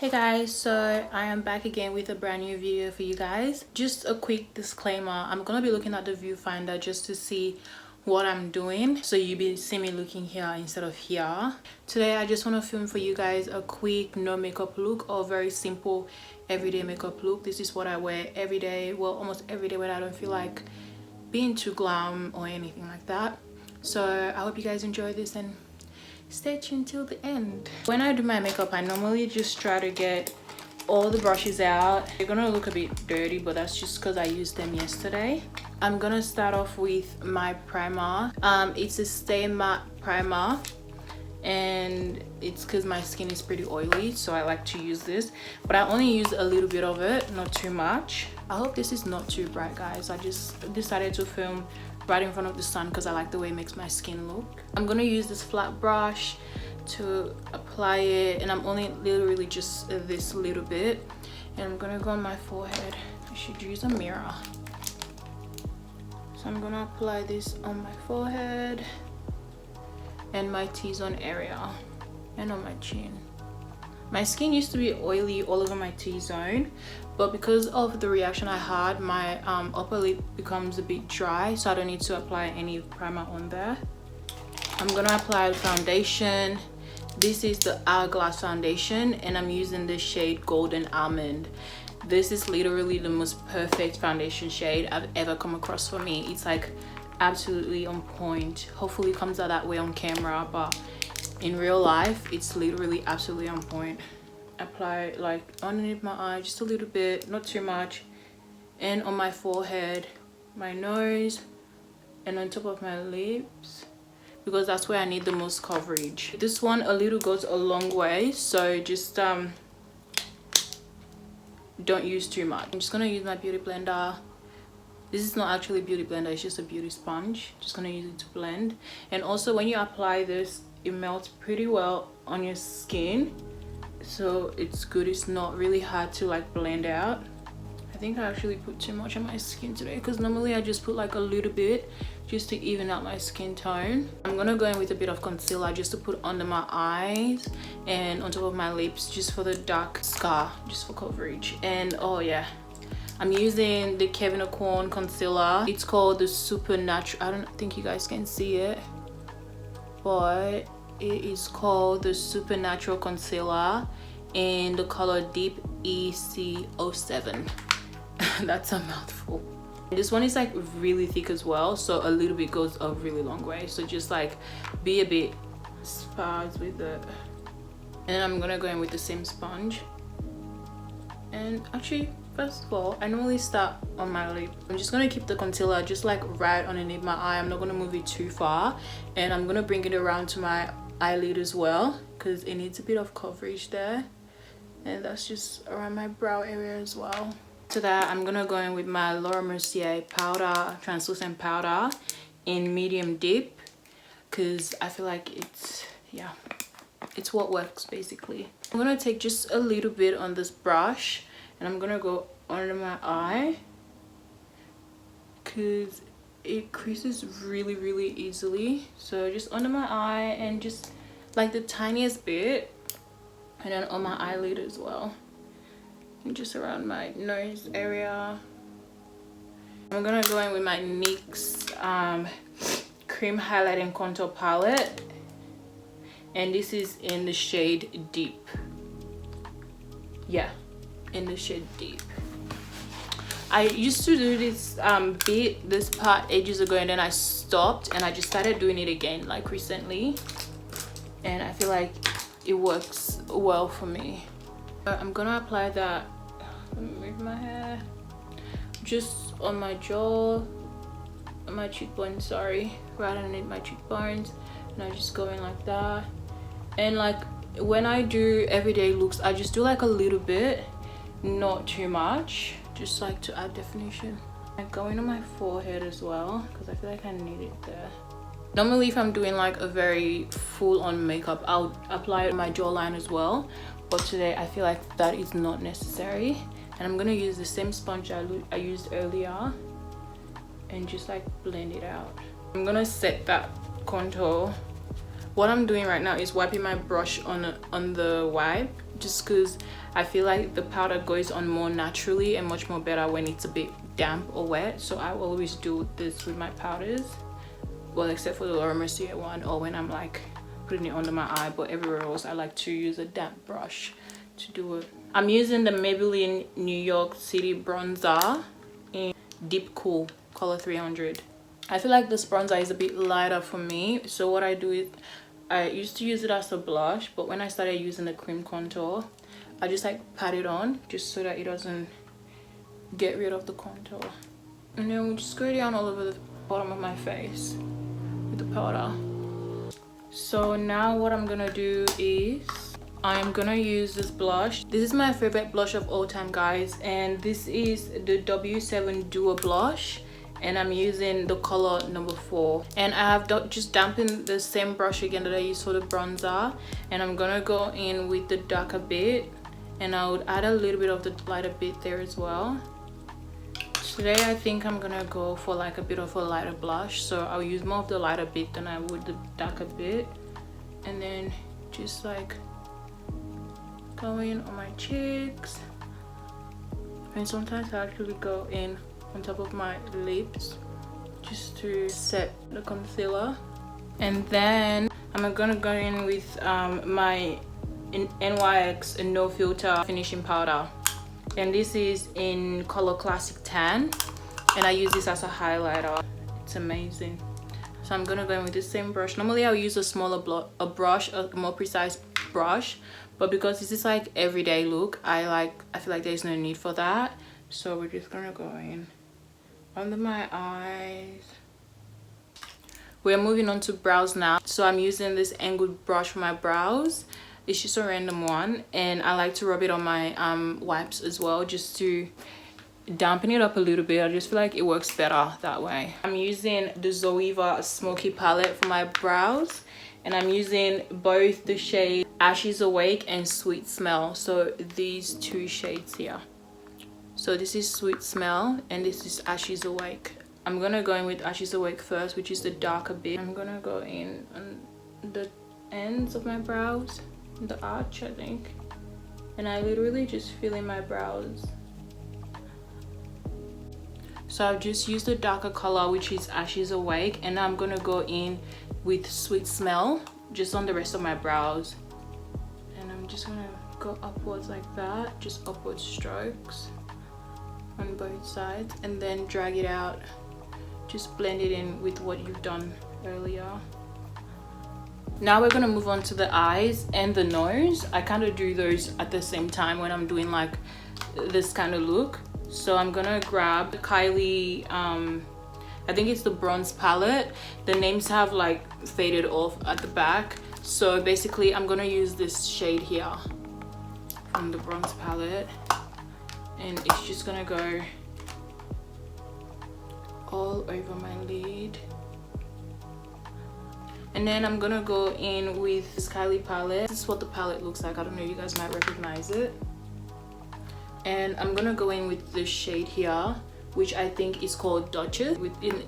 Hey guys, so I am back again with a brand new video for you guys. Just a quick disclaimer, I'm gonna be looking at the viewfinder just to see what I'm doing, so you be see me looking here instead of here. Today I just want to film for you guys a quick no makeup look, or very simple everyday makeup look. This is what I wear every day, well, almost every day when I don't feel like being too glam or anything like that. So I hope you guys enjoy this and stay tuned till the end. When I do my makeup, I normally just try to get all the brushes out. They're gonna look a bit dirty, but that's just because I used them yesterday. I'm gonna start off with my primer. It's a Stay Matte primer, and it's because my skin is pretty oily, so I like to use this, but I only use a little bit of it, not too much. I hope this is not too bright, guys. I just decided to film right in front of the sun because I like the way it makes my skin look. I'm gonna use this flat brush to apply it, and I'm only literally just this little bit, and I'm gonna go on my forehead. I should use a mirror. So I'm gonna apply this on my forehead and my T-zone area and on my chin. My skin used to be oily all over my T-zone, but because of the reaction I had, my upper lip becomes a bit dry, so I don't need to apply any primer on there. I'm gonna apply the foundation. This is the Hourglass foundation, and I'm using the shade Golden Almond. This is literally the most perfect foundation shade I've ever come across for me. It's like absolutely on point. Hopefully it comes out that way on camera, but in real life it's literally absolutely on point. Apply it like underneath my eye, just a little bit, not too much, and on my forehead, my nose, and on top of my lips, because that's where I need the most coverage. This one, a little goes a long way, so just don't use too much. I'm just gonna use my beauty blender. This is not actually a beauty blender, it's just a beauty sponge. Just gonna use it to blend. And also when you apply this, it melts pretty well on your skin, so it's good. It's not really hard to like blend out. I think I actually put too much on my skin today, because normally I just put like a little bit just to even out my skin tone. I'm gonna go in with a bit of concealer just to put under my eyes and on top of my lips, just for the dark scar, just for coverage. And oh yeah, I'm using the Kevyn Aucoin concealer. It's called the Supernatural. I don't think you guys can see it, but it is called the Supernatural concealer in the color Deep EC07. That's a mouthful. This one is like really thick as well, so a little bit goes a really long way. So just like be a bit sparse with it. And I'm gonna go in with the same sponge. And actually, first of all, I normally start on my lip. I'm just gonna keep the concealer just like right underneath my eye. I'm not gonna move it too far, and I'm gonna bring it around to my eyelid as well, because it needs a bit of coverage there, and that's just around my brow area as well. To that, I'm gonna go in with my Laura Mercier powder, translucent powder in medium deep, because I feel like it's, yeah, it's what works basically. I'm gonna take just a little bit on this brush, and I'm gonna go under my eye, because it creases really easily. So just under my eye, and just like the tiniest bit, and then on my eyelid as well, and just around my nose area. I'm gonna go in with my NYX cream highlighting contour palette, and this is in the shade Deep. Yeah, in the shade Deep. I used to do this this part ages ago, and then I stopped, and I just started doing it again like recently, and I feel like it works well for me. I'm gonna apply that, let me move my hair, just on my jaw, on my cheekbones, sorry, right underneath my cheekbones, and I just go in like that. And like when I do everyday looks, I just do like a little bit, not too much, just like to add definition. I go in on my forehead as well, because I feel like I need it there. Normally if I'm doing like a very full-on makeup, I'll apply it on my jawline as well, but today I feel like that is not necessary. And I'm gonna use the same sponge I used earlier and just like blend it out. I'm gonna set that contour what I'm doing right now is wiping my brush on the wipe, just because I feel like the powder goes on more naturally and much more better when it's a bit damp or wet. So I always do this with my powders, well, except for the Laura Mercier one, or when I'm like putting it under my eye, but everywhere else I like to use a damp brush to do it. I'm using the Maybelline New York City bronzer in Deep Cool color 300. I feel like this bronzer is a bit lighter for me, so what I do is I used to use it as a blush, but when I started using the cream contour, I just like pat it on just so that it doesn't get rid of the contour. And then we just go down all over the bottom of my face with the powder. So now what I'm gonna do is I'm gonna use this blush. This is my favorite blush of all time, guys, and this is the W7 Duo blush, and I'm using the color number 4. And I have just dampened the same brush again that I used for the bronzer, and I'm gonna go in with the darker bit, and I would add a little bit of the lighter bit there as well. Today I think I'm gonna go for like a bit of a lighter blush, so I'll use more of the lighter bit than I would the darker bit, and then just like going on my cheeks, and sometimes I actually go in on top of my lips just to set the concealer. And then I'm gonna go in with my NYX No Filter finishing powder, and this is in color Classic Tan, and I use this as a highlighter. It's amazing. So I'm gonna go in with the same brush. Normally I'll use a smaller brush, a more precise brush, but because this is like everyday look, I feel like there's no need for that. So we're just gonna go in under my eyes. We're moving on to brows now. So I'm using this angled brush for my brows. It's just a random one, and I like to rub it on my wipes as well, just to dampen it up a little bit. I just feel like it works better that way. I'm using the Zoeva Smoky palette for my brows, and I'm using both the shade Ashes Awake and Sweet Smell. So these two shades here. So this is Sweet Smell and this is Ashes Awake. I'm gonna go in with Ashes Awake first, which is the darker bit. I'm gonna go in on the ends of my brows, the arch I think, and I literally just fill in my brows. So I've just used the darker color, which is Ashes Awake, and I'm gonna go in with Sweet Smell just on the rest of my brows, and I'm just gonna go upwards like that, just upward strokes on both sides, and then drag it out. Just blend it in with what you've done earlier. Now we're gonna move on to the eyes and the nose. I kind of do those at the same time when I'm doing like this kind of look. So I'm gonna grab Kylie, I think it's the bronze palette. The names have like faded off at the back. So basically I'm gonna use this shade here from the bronze palette, and it's just gonna go all over my lid. And then I'm gonna go in with this Kylie palette. This is what the palette looks like. I don't know, you guys might recognize it. And I'm gonna go in with this shade here, which I think is called Duchess.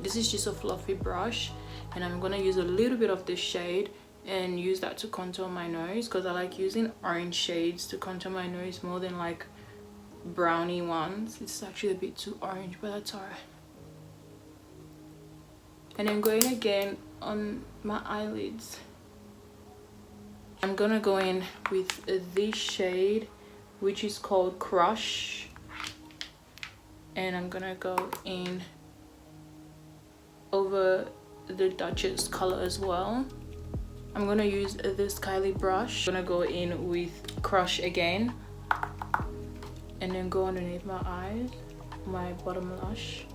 This is just a fluffy brush, and I'm gonna use a little bit of this shade and use that to contour my nose, because I like using orange shades to contour my nose more than like brownie ones. It's actually a bit too orange, but that's alright. And then going again on my eyelids. I'm gonna go in with this shade, which is called Crush, and I'm gonna go in over the Duchess color as well. I'm gonna use this Kylie brush. I'm gonna go in with Crush again, and then go underneath my eyes, my bottom lash.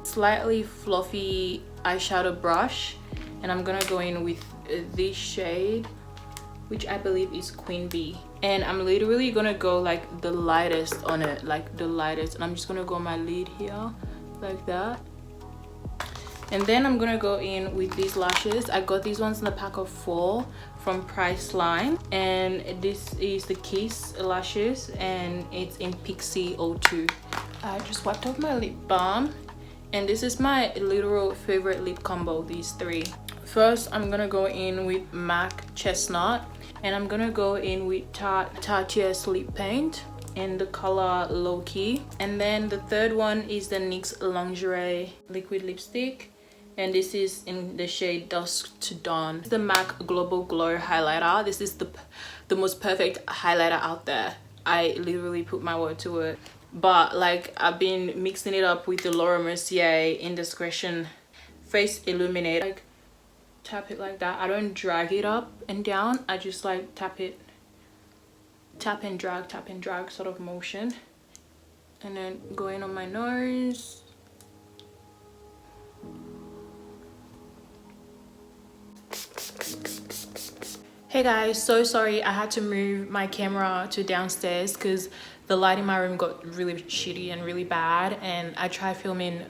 Slightly fluffy eyeshadow brush, and I'm gonna go in with this shade, which I believe is Queen Bee, and I'm literally gonna go like the lightest on it, like the lightest, and I'm just gonna go on my lid here like that. And then I'm gonna go in with these lashes. I got these ones in the pack of 4 from Priceline, and this is the Kiss lashes, and it's in Pixie 02. I just wiped off my lip balm, And this is my literal favorite lip combo, these three. First, I'm gonna go in with MAC Chestnut, and I'm gonna go in with Tatia's lip paint in the color Low Key. And then the third one is the NYX Lingerie liquid lipstick, and this is in the shade Dusk to Dawn. The MAC Global Glow highlighter. This is the most perfect highlighter out there. I literally put my word to it. But like, I've been mixing it up with the Laura Mercier Indiscretion Face Illuminate. Like, tap it like that. I don't drag it up and down. I just like tap and drag sort of motion. And then go in on my nose. Hey guys, so sorry I had to move my camera to downstairs because the light in my room got really shitty and really bad, and I tried filming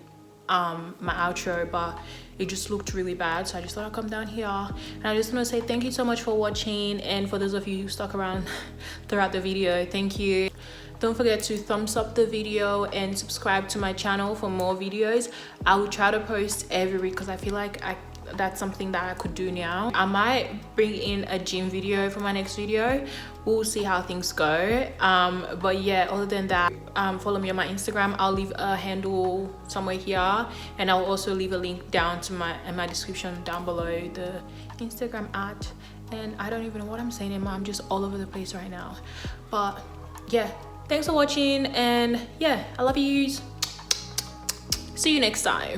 my outro, but it just looked really bad, so I just thought I'd come down here. And I just want to say thank you so much for watching, and for those of you who stuck around throughout the video, thank you. Don't forget to thumbs up the video and subscribe to my channel for more videos. I will try to post every week because I feel like that's something that I could do now. I might bring in a gym video for my next video. We'll see how things go. But yeah, other than that, follow me on my Instagram. I'll leave a handle somewhere here, and I'll also leave a link down to my description down below, the Instagram @ and I don't even know what I'm saying anymore. I'm just all over the place right now. But yeah, thanks for watching, and yeah, I love yous. See you next time.